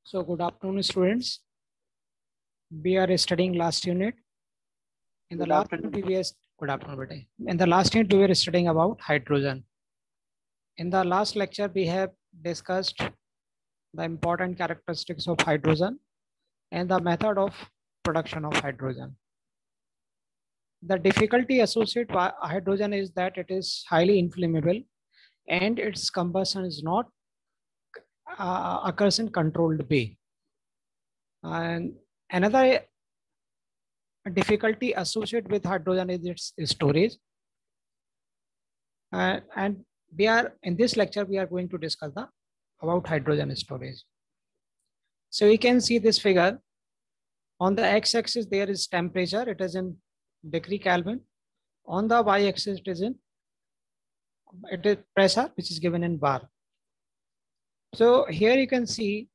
So good afternoon, students. We are studying last unit. In the last unit, good afternoon, beta. In the last unit, we were studying about hydrogen. In the last lecture, we have discussed the important characteristics of hydrogen and the method of production of hydrogen. The difficulty associated with hydrogen is that it is highly inflammable and its combustion is not occurs in controlled way. And another difficulty associated with hydrogen is its storage. And we are in this lecture, we are going to discuss about hydrogen storage. So we can see this figure. On the x-axis, there is temperature. It is in degree Kelvin. On the y-axis, it is pressure, which is given in bar. So here you can see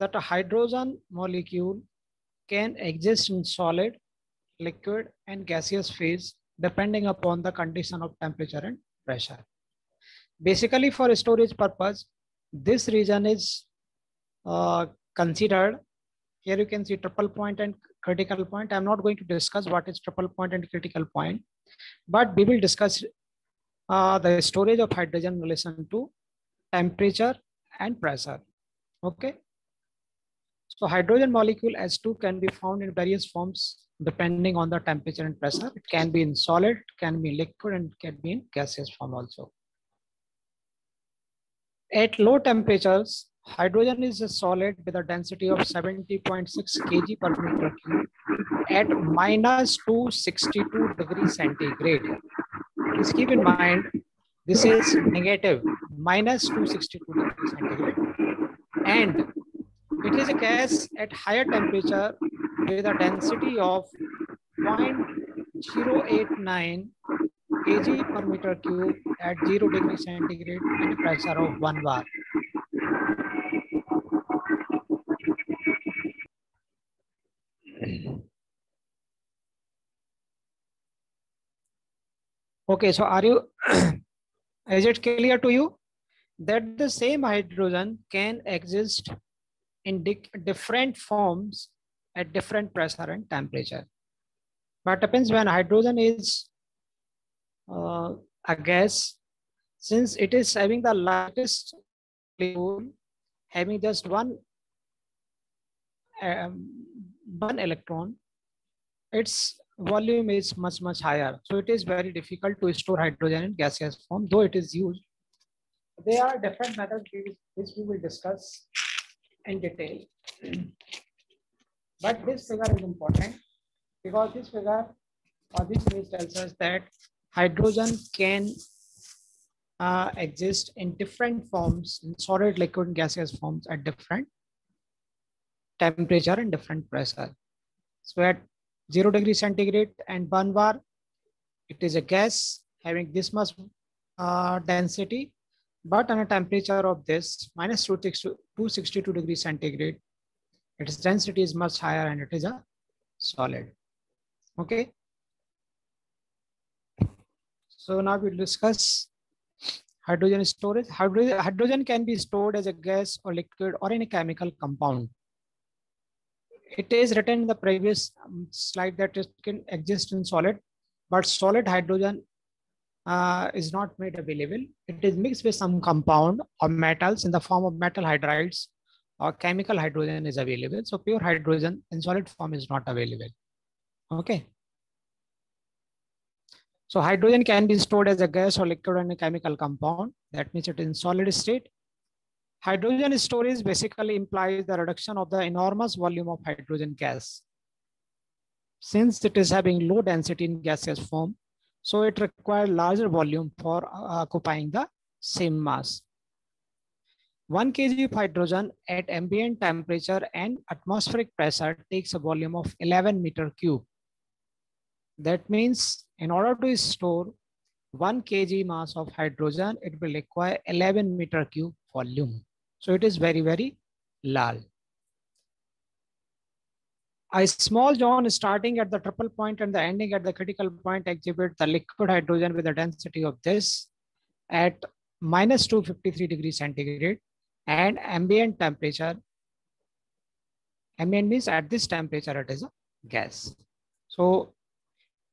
that a hydrogen molecule can exist in solid, liquid, and gaseous phase depending upon the condition of temperature and pressure. Basically, for storage purpose, this region is considered. Here you can see triple point and critical point. I'm not going to discuss what is triple point and critical point, but we will discuss the storage of hydrogen in relation to temperature and pressure. Okay. So hydrogen molecule H2 can be found in various forms depending on the temperature and pressure. It can be in solid, can be liquid, and can be in gaseous form also. At low temperatures, hydrogen is a solid with a density of 70.6 kg per meter cube at minus 262 degrees centigrade. Please keep in mind, this is negative, minus 262 degrees centigrade. And it is a gas at higher temperature with a density of 0.089 kg per meter cube at 0 degree centigrade and pressure of 1 bar. Okay, so are you, is it clear to you that the same hydrogen can exist in different forms at different pressure and temperature? What happens when hydrogen is a gas, since it is having the lightest molecule, having just one electron, its volume is much higher. So it is very difficult to store hydrogen in gaseous form, though it is used. There are different methods which we will discuss in detail. But this figure is important because this figure or this image tells us that hydrogen can exist in different forms, in solid, liquid, and gaseous forms at different temperature and different pressure. So at 0 degree centigrade and 1 bar, it is a gas having this much density, but on a temperature of this minus 262 degrees centigrade, its density is much higher and it is a solid. Okay. So now we'll discuss hydrogen storage. Hydrogen can be stored as a gas or liquid or in a chemical compound. It is written in the previous slide that it can exist in solid, but solid hydrogen is not made available. It is mixed with some compound or metals in the form of metal hydrides, or chemical hydrogen is available. So pure hydrogen in solid form is not available. Okay. So hydrogen can be stored as a gas or liquid in a chemical compound. That means it is in solid state. Hydrogen storage basically implies the reduction of the enormous volume of hydrogen gas. Since it is having low density in gaseous form, so it requires larger volume for occupying the same mass. 1 kg of hydrogen at ambient temperature and atmospheric pressure takes a volume of 11 meter cube. That means in order to store 1 kg mass of hydrogen, it will require 11 meter cube volume. So it is very large. A small zone starting at the triple point and the ending at the critical point exhibit the liquid hydrogen with a density of this at minus 253 degrees centigrade and ambient temperature Ambient means at this temperature it is a gas. So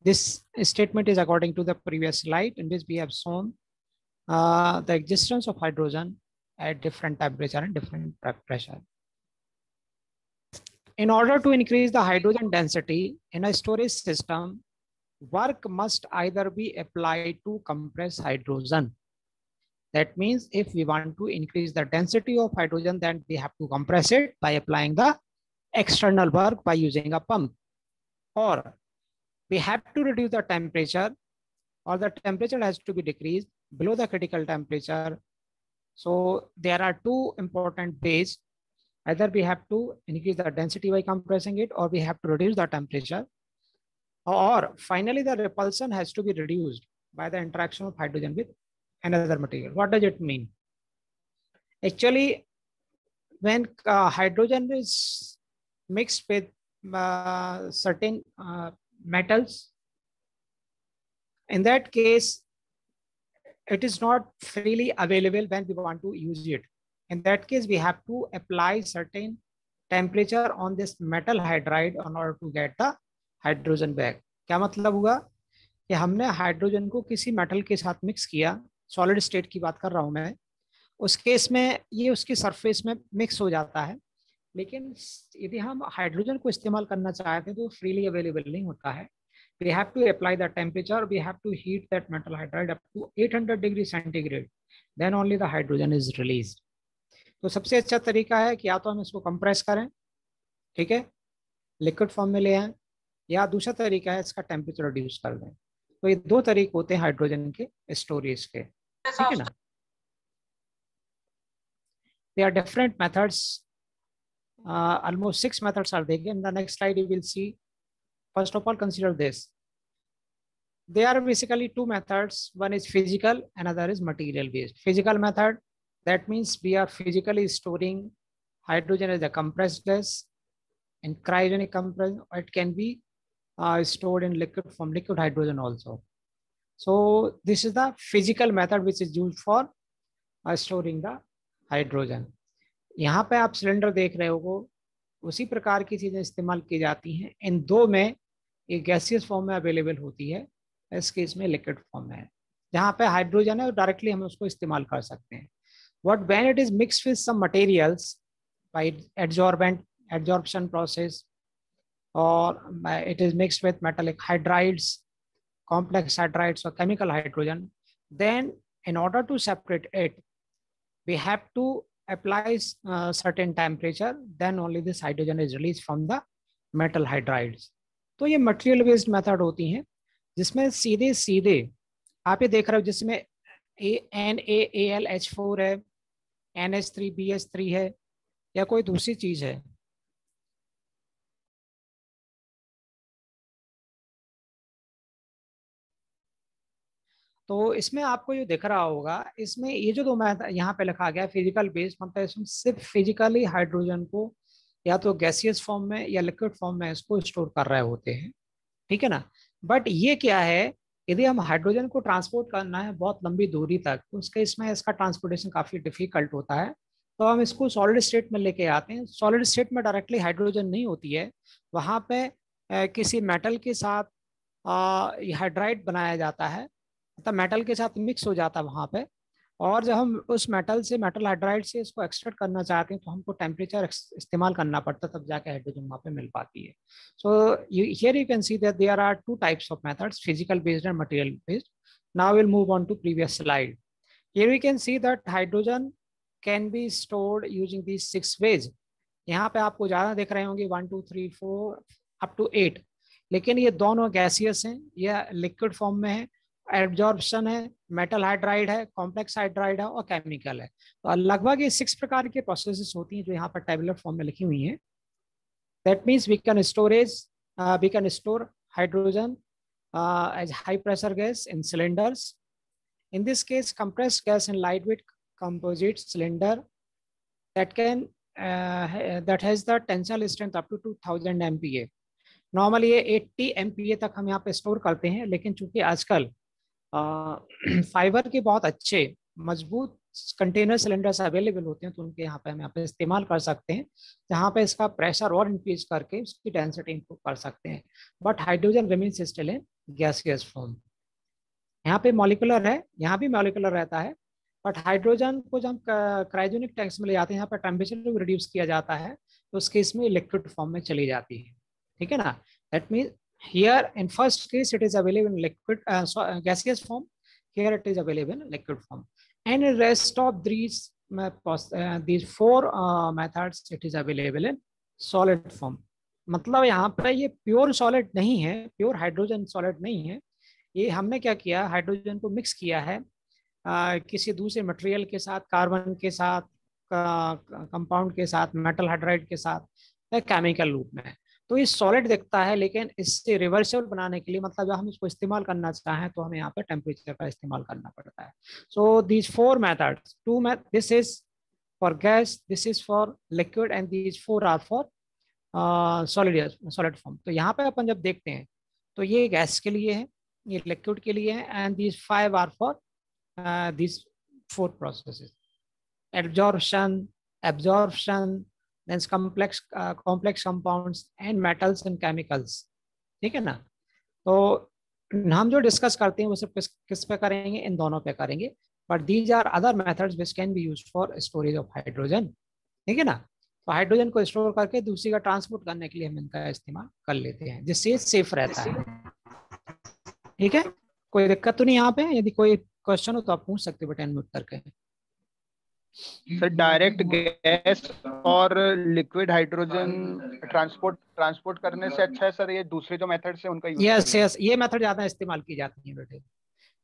this statement is according to the previous slide in which we have shown the existence of hydrogen at different temperature and different pressure. In order to increase the hydrogen density in a storage system, work must either be applied to compress hydrogen. That means if we want to increase the density of hydrogen, then we have to compress it by applying the external work by using a pump, or we have to reduce the temperature, or the temperature has to be decreased below the critical temperature. So there are two important ways. Either we have to increase the density by compressing it, or we have to reduce the temperature, or finally the repulsion has to be reduced by the interaction of hydrogen with another material. What does it mean? Actually, when hydrogen is mixed with certain metals, in that case, it is not freely available when we want to use it. In that case, we have to apply certain temperature on this metal hydride in order to get the hydrogen back. क्या मतलब हुआ कि हमने hydrogen को किसी metal के साथ mix किया, सॉलिड स्टेट की बात कर रहा हूं मैं, उस केस में ये उसकी सरफेस में मिक्स हो जाता है, लेकिन यदि हम हाइड्रोजन को इस्तेमाल करना चाहते हैं तो फ्रीली अवेलेबल नहीं होता है. We have to apply the temperature, we have to heat that metal hydride up to 800 degree centigrade, then only the hydrogen is released. तो सबसे अच्छा तरीका है कि या तो हम इसको कंप्रेस करें, ठीक है, लिक्विड फॉर्म में ले आए, या दूसरा तरीका है इसका टेम्परेचर रिड्यूस कर दें. तो ये दो तरीके होते हैं हाइड्रोजन के स्टोरेज के, ठीक है ना. There are different methods, almost 6 methods are there. In the next slide you will see. First of all, consider this. There are basically two methods. One is physical, another is material based. Physical method, that means we are physically storing hydrogen as a compressed gas. In cryogenic compression, it can be stored in liquid form, liquid hydrogen also. So this is the physical method which is used for storing the hydrogen. यहाँ पे आप cylinder देख रहे हो, उसी प्रकार की चीजें इस्तेमाल की जाती हैं. इन दो में एक गैसियस फॉर्म में अवेलेबल होती है, इस केस में लिक्विड फॉर्म में है. जहाँ पे हाइड्रोजन है डायरेक्टली हम उसको इस्तेमाल कर सकते हैं. What when it is mixed with some materials by adsorption process, or it is mixed with metallic hydrides, complex hydrides or chemical hydrogen, then in order to separate it, we have to apply certain temperature, then only this hydrogen is released from the metal hydrides. तो ये material based method होती हैं जिसमें सीधे सीधे आप ये देख रहे हो, जिसमें NaAlH4 है, NH3BH3 है, या कोई दूसरी चीज है. तो इसमें आपको जो दिख रहा होगा, इसमें ये जो दो यहाँ पे लिखा गया फिजिकल बेस्ड, मतलब इसमें सिर्फ फिजिकली हाइड्रोजन को या तो गैसियस फॉर्म में या लिक्विड फॉर्म में इसको स्टोर कर रहे होते हैं, ठीक है ना. बट ये क्या है, यदि हम हाइड्रोजन को ट्रांसपोर्ट करना है बहुत लंबी दूरी तक, तो उसके इसमें इसका ट्रांसपोर्टेशन काफी डिफिकल्ट होता है. तो हम इसको सॉलिड स्टेट में लेके आते हैं. सॉलिड स्टेट में डायरेक्टली हाइड्रोजन नहीं होती है, वहां पे किसी मेटल के साथ हाइड्राइड बनाया जाता है, मतलब मेटल के साथ मिक्स हो जाता है वहां पे. और जब हम उस मेटल से, मेटल हाइड्राइड से इसको एक्सट्रैक्ट करना चाहते हैं, तो हमको टेम्परेचर इस्तेमाल करना पड़ता है, तब जाके हाइड्रोजन वहां पे मिल पाती है. So here you can see that there are two types of methods, physical based and material based. Now will move on to previous slide. Here we can see that hydrogen can be stored using these 6 ways. यहाँ पे आपको ज्यादा दिख रहे होंगे 1 2 3 4 up to 8, लेकिन ये दोनों गैसियस हैं, ये लिक्विड फॉर्म में है, एब्जॉर्प्शन है, मेटल हाइड्राइड है, कॉम्प्लेक्स हाइड्राइड है और केमिकल है. तो लगभग ये 6 प्रकार के प्रोसेसेस होती हैं जो यहाँ पर टेबुलर फॉर्म में लिखी हुई हैं. That means we can store hydrogen as high pressure gas in cylinders. In this case, compressed gas in lightweight composite cylinder that that has the tensile strength up to 2000 MPa. Normally ये 80 MPa तक हम यहाँ पे store करते हैं, लेकिन चूंकि आजकल फाइबर के बहुत अच्छे मजबूत कंटेनर सिलेंडर्स अवेलेबल होते हैं तो उनके यहाँ पे हम यहाँ पे इस्तेमाल कर सकते हैं, जहाँ पे इसका प्रेशर और इंक्रीज करके उसकी डेंसिटी इंप्रूव कर सकते हैं। But hydrogen remains still in gaseous form. यहाँ पे मॉलिकुलर है, यहाँ भी मॉलिकुलर रहता है, बट हाइड्रोजन को जब हम क्रायोजेनिक टैंक्स में ले जाते हैं, यहाँ पर टेम्परेचर को रिड्यूस किया जाता है, तो उस केस में लिक्विड फॉर्म में चली जाती है। ठीक है ना? That mean here in first case it is available in liquid gaseous form, here it is available in liquid form, and in rest of these four methods it is available in solid form. मतलब यहाँ पे ये pure solid नहीं है, pure hydrogen solid नहीं है, ये हमने क्या किया, हाइड्रोजन को मिक्स किया है किसी दूसरे मटेरियल के साथ, कार्बन के साथ, कंपाउंड के साथ, मेटल हाइड्राइड के साथ, केमिकल रूप में। तो ये सॉलिड दिखता है, लेकिन इससे रिवर्सिबल बनाने के लिए, मतलब जब हम इसको इस्तेमाल करना चाहें तो हमें यहाँ पे टेम्परेचर का इस्तेमाल करना पड़ता है। So these four methods, this is for gas, this is for liquid, and these four are for solid form. तो यहाँ पे अपन जब देखते हैं तो ये गैस के लिए है, ये लिक्विड के लिए है, and these five are for these four processes: absorption, then complex compounds and metals and chemicals. ठीक है ना? तो हम जो डिस्कस करते हैं वो सब किस पे करेंगे, इन दोनों पे करेंगे, but these are other methods which can be used for storage of hydrogen. ठीक है ना? तो हाइड्रोजन को स्टोर करके दूसरी का ट्रांसपोर्ट करने के लिए हम इनका इस्तेमाल कर लेते हैं, जिससे सेफ रहता है। ठीक है, कोई दिक्कत तो नहीं यहाँ पे? यदि कोई क्वेश्चन हो तो आप पूछ सकते हो बटन म्यूट करके। सर डायरेक्ट गैस और लिक्विड हाइड्रोजन ट्रांसपोर्ट करने से अच्छा है सर ये दूसरे जो मेथड्स है उनका यूज? यस, ये मेथड ज्यादा इस्तेमाल की जाती है बेटे,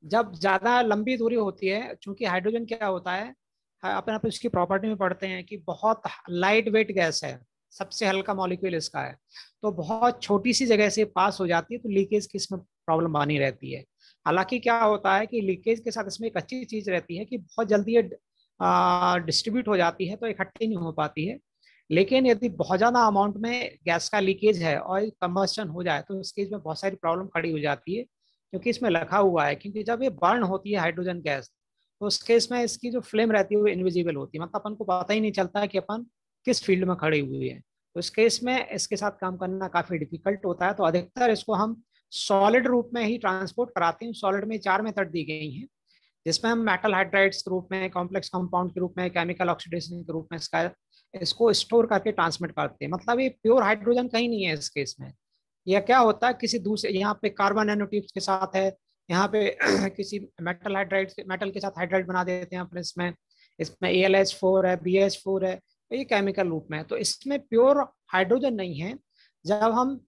जब ज्यादा लंबी दूरी होती है। चूंकि हाइड्रोजन क्या होता है, अपन उसकी प्रॉपर्टी में पढ़ते हैं कि बहुत लाइट वेट गैस है, सबसे हल्का मॉलिक्यूल इसका है, तो बहुत छोटी सी जगह से पास हो जाती है, तो लीकेज की इसमें प्रॉब्लम बनी रहती है। हालांकि क्या होता है कि लीकेज के साथ इसमें एक अच्छी चीज रहती है कि बहुत जल्दी ये डिस्ट्रीब्यूट हो जाती है, तो इकट्ठी नहीं हो पाती है। लेकिन यदि बहुत ज्यादा अमाउंट में गैस का लीकेज है और कंबस्टन हो जाए, तो इस केस में बहुत सारी प्रॉब्लम खड़ी हो जाती है, क्योंकि इसमें लिखा हुआ है, क्योंकि जब ये बर्न होती है हाइड्रोजन गैस, तो उस केस में इसकी जो फ्लेम रहती है वो इनविजिबल होती है, मतलब अपन को पता ही नहीं चलता है कि अपन किस फील्ड में खड़े हुए हैं। तो इस केस में इसके साथ काम करना काफी डिफिकल्ट होता है। तो अधिकतर इसको हम सॉलिड रूप में ही ट्रांसपोर्ट कराते हैं। सॉलिड में 4 मेथड दी गई हैं, जिसमें हम मेटल हाइड्राइड्स के रूप में, कॉम्प्लेक्स कंपाउंड के रूप में, केमिकल ऑक्सीडेशन के रूप में इसको स्टोर करके ट्रांसमिट करते हैं। मतलब ये प्योर हाइड्रोजन कहीं नहीं है इस केस में। यह क्या होता है, किसी दूसरे, यहाँ पे कार्बन नैनोट्यूब्स के साथ है, यहाँ पे किसी मेटल के साथ हाइड्राइड बना देते हैं अपने, इसमें AlH4 है, BH4 है, तो ये केमिकल रूप में है। तो इसमें प्योर हाइड्रोजन नहीं है। जब हम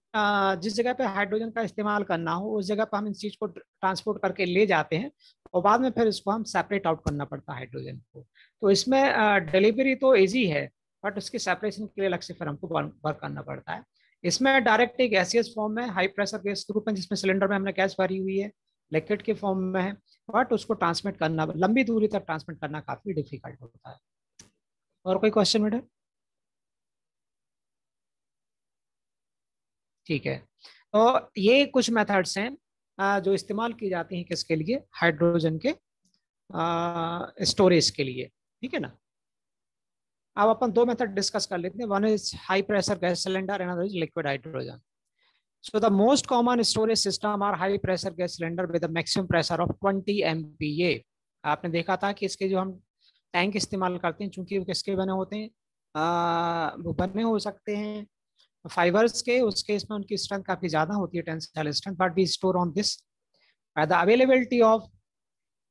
जिस जगह पे हाइड्रोजन का इस्तेमाल करना हो उस जगह पर हम इस चीज को ट्रांसपोर्ट करके ले जाते हैं, और बाद में फिर इसको हम सेपरेट आउट करना पड़ता है हाइड्रोजन को। तो इसमें डिलीवरी तो इजी है, बट उसकी सेपरेशन के लिए अलग से फिर हमको वर्क करना पड़ता है। इसमें डायरेक्ट एक गैसियस फॉर्म में, हाई प्रेशर गैस के रूप में, जिसमें सिलेंडर में हमने गैस भरी हुई है, लिक्विड के फॉर्म में है, बट उसको ट्रांसमिट करना, लंबी दूरी तक ट्रांसमिट करना काफी डिफिकल्ट होता है। और कोई क्वेश्चन बेटा? ठीक है, तो ये कुछ मेथड्स हैं जो इस्तेमाल की जाती हैं किसके लिए, हाइड्रोजन के स्टोरेज के लिए। ठीक है ना? अब अपन 2 मेथड डिस्कस कर लेते हैं। One is high pressure gas cylinder, another is liquid hydrogen. So the most common storage system are high pressure gas cylinder with a maximum pressure of 20 MPa। आपने देखा था कि इसके जो हम टैंक इस्तेमाल करते हैं, चूंकि वो किसके बने होते हैं, वो बने हो सकते हैं फाइबर्स के, उसके इसमें उनकी स्ट्रेंथ काफी ज्यादा होती है, tensile strength, but we store on this the availability of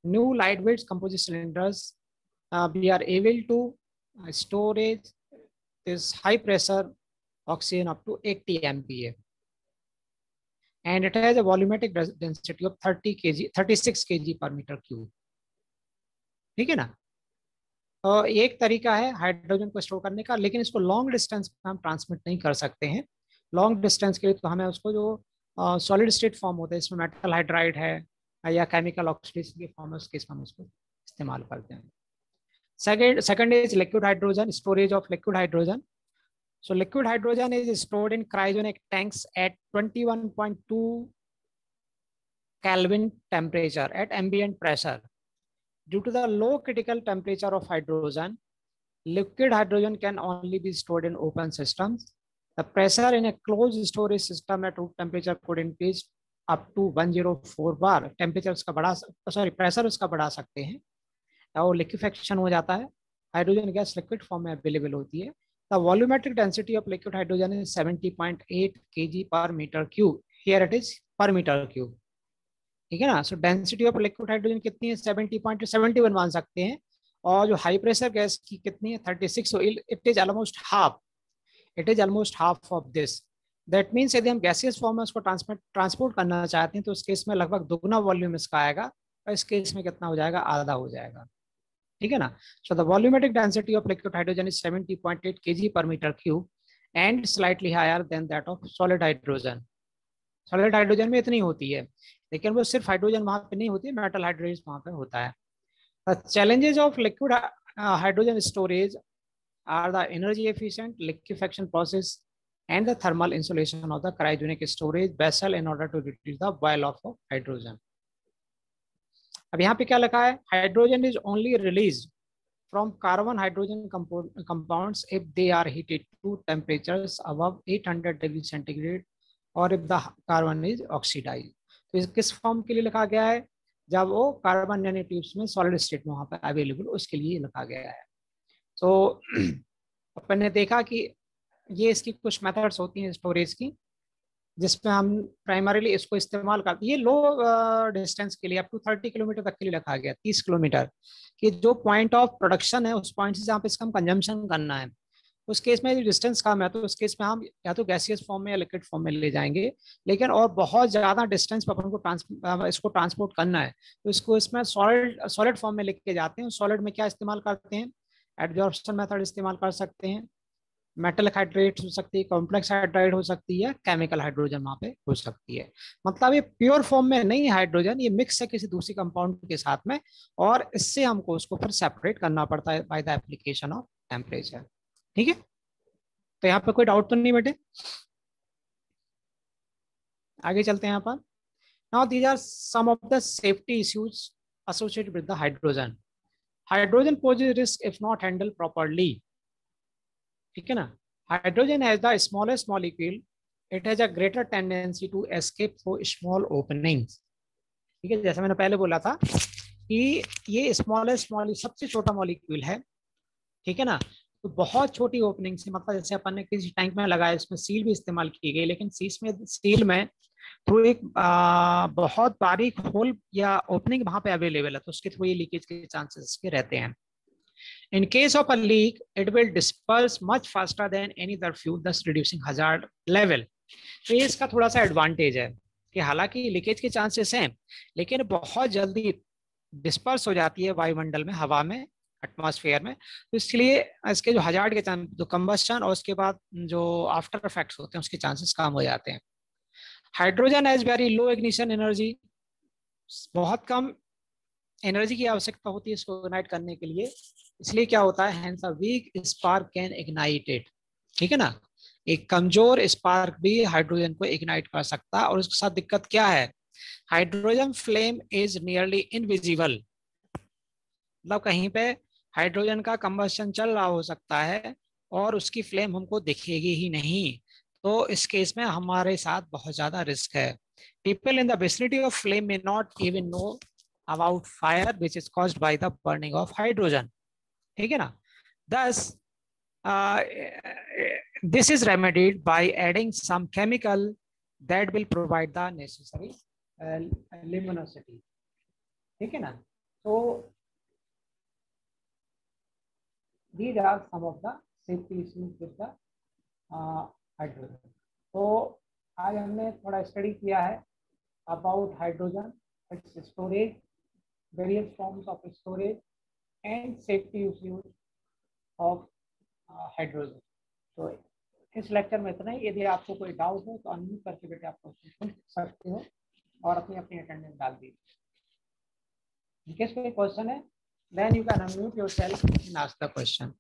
new light weight composite cylinders, we are able to storage this high pressure oxygen up to 80 MPa, and it has a volumetric density of 36 kg per meter cube। ठीक है ना? तो एक तरीका है hydrogen को store करने का, लेकिन इसको लॉन्ग डिस्टेंस पे हम ट्रांसमिट नहीं कर सकते हैं। लॉन्ग डिस्टेंस के लिए तो हमें उसको जो सॉलिड स्टेट फॉर्म होता है, इसमें मेटल हाइड्राइड है या केमिकल ऑक्सीडेशन के फॉर्म है, उसके इसमें हम उसको इस्तेमाल करते हैं। Second is liquid hydrogen, storage of liquid hydrogen. So liquid hydrogen is stored in cryogenic tanks at 21.2 Kelvin temperature at ambient pressure. Due to the low critical temperature of hydrogen, liquid hydrogen can only be stored in open systems. The pressure in a closed storage system at room temperature could increase up to 104 bar. Temperature उसका बढ़ा, sorry pressure उसका बढ़ा सकते हैं और liquefaction हो जाता है. हाइड्रोजन गैस लिक्विड फॉर्म में अवेलेबल होती है. The volumetric density of liquid hydrogen is 70.8 kg per meter cube. Here it is पर मीटर क्यूब. ठीक है ना. सो डेंसिटी ऑफ लिक्विड हाइड्रोजन कितनी है? 70.71 मान सकते हैं. और जो हाई प्रेशर गैस की कितनी है? 36. So it is almost half. It is almost half of this. That means यदि हम गैसियस फॉर्म में उसको ट्रांसपोर्ट करना चाहते हैं तो उस केस में लगभग दुगना वॉल्यूम इसका आएगा, और इस केस में कितना हो जाएगा? आधा हो जाएगा. ठीक है ना. So the volumetric density of liquid hydrogen is 70.8 kg per meter cube and slightly higher than that of solid hydrogen. Solid hydrogen में इतनी होती है, लेकिन वो सिर्फ हाइड्रोजन वहां पे नहीं होती, मेटल हाइड्रोजन वहां पे होता है. The challenges of liquid hydrogen storage are the energy efficient liquefaction process and the thermal insulation of the cryogenic storage vessel in order to reduce the boil off of hydrogen. अब यहाँ पे क्या लिखा है? Hydrogen is only released from carbon hydrogen compounds if they are heated to temperatures above 800 degree centigrade or if the carbon is oxidized. तो इस किस form के लिए लिखा गया है? जब वो कार्बन नैनो ट्यूब्स में सॉलिड स्टेट में वहां पर अवेलेबल, उसके लिए लिखा गया है. तो अपन ने देखा कि ये इसकी कुछ मेथड्स होती हैं स्टोरेज की, जिसमें हम प्राइमरीली इसको इस्तेमाल करते हैं. ये लो डिस्टेंस के लिए अप टू 30 किलोमीटर तक के लिए रखा गया, 30 किलोमीटर कि जो पॉइंट ऑफ प्रोडक्शन है उस पॉइंट से जहाँ पे इसका हम कंजम्पशन करना है, उस केस में डिस्टेंस कम है तो उस केस में हम या तो गैसियस फॉर्म में या लिक्विड फॉर्म में ले जाएंगे. लेकिन और बहुत ज़्यादा डिस्टेंस पर अपन को इसको ट्रांसपोर्ट करना है तो इसको इसमें सॉलिड फॉर्म में लेके जाते हैं. सॉलिड में क्या इस्तेमाल करते हैं? एडजॉर्प्शन मेथड इस्तेमाल कर सकते हैं. मेटल हाइड्रेट हो सकती है, कॉम्प्लेक्स हाइड्राइड हो सकती है, केमिकल हाइड्रोजन वहां पे हो सकती है. मतलब ये प्योर फॉर्म में नहीं हाइड्रोजन, ये मिक्स है किसी दूसरी कंपाउंड के साथ में, और इससे हमको उसको फिर सेपरेट करना पड़ता है by the application of temperature. ठीक है. तो यहाँ पे कोई डाउट तो नहीं बेटे? आगे चलते हैं यहाँ पर. Now these are some of the safety issues associated with the hydrogen. Hydrogen poses risk if not handled properly. ठीक है ना. Hydrogen has the smallest molecule, it has a greater tendency to escape through small openings. ठीक है. जैसे मैंने पहले बोला था कि ये स्मॉलेस्ट सबसे छोटा मॉलिक्यूल है. ठीक है ना. तो बहुत छोटी ओपनिंग से, मतलब जैसे अपन ने किसी टैंक में लगाया, इसमें सील भी इस्तेमाल की गई, लेकिन सील में थ्रू एक बहुत बारीक होल या ओपनिंग वहां पे अवेलेबल है, तो उसके थ्रू ये लीकेज के चांसेस के रहते हैं. In case of a leak, it will disperse much faster than any other fuel, thus reducing hazard level. तो ये इसका थोड़ा सा एडवांटेज है कि हालांकि लीकेज के चांसेस हैं, लेकिन बहुत जल्दी डिस्पर्स हो जाती है वायुमंडल में, हवा में, एटमॉस्फेयर में. तो इसलिए इसके जो हजार्ड के चांस, जो कंबस्शन और उसके बाद जो आफ्टर इफेक्ट्स होते हैं, उसके चांसेस कम हो जाते हैं. Hydrogen has very low ignition energy. बहुत कम एनर्जी की आवश्यकता होती है इसको इग्नाइट करने के लिए. इसलिए क्या होता है? Hence a weak spark can ignite it. ठीक है ना. एक कमजोर स्पार्क भी हाइड्रोजन को इग्नाइट कर सकता है. और उसके साथ दिक्कत क्या है? Hydrogen flame is nearly invisible. मतलब कहीं पे हाइड्रोजन का कंबस्शन चल रहा हो सकता है और उसकी फ्लेम हमको दिखेगी ही नहीं. तो इस केस में हमारे साथ बहुत ज्यादा रिस्क है. People in the vicinity of flame may not even know about fire which is caused by the burning of hydrogen. ठीक है ना. Thus, this is remedied by adding some chemical that will provide the necessary luminosity. ठीक है ना. So these are some of the safety issues with the hydrogen. तो आज हमने थोड़ा स्टडी किया है about hydrogen, its storage, various forms of storage and safety issues of hydrogen. तो इस लेक्चर में इतना ही. यदि आपको कोई डाउट हो तो अनम्यूट करके बेटे आप पूछ सकते हो और अपनी अपनी अटेंडेंस डाल दीजिए. in case कोई क्वेश्चन है then you can unmute yourself and ask the question.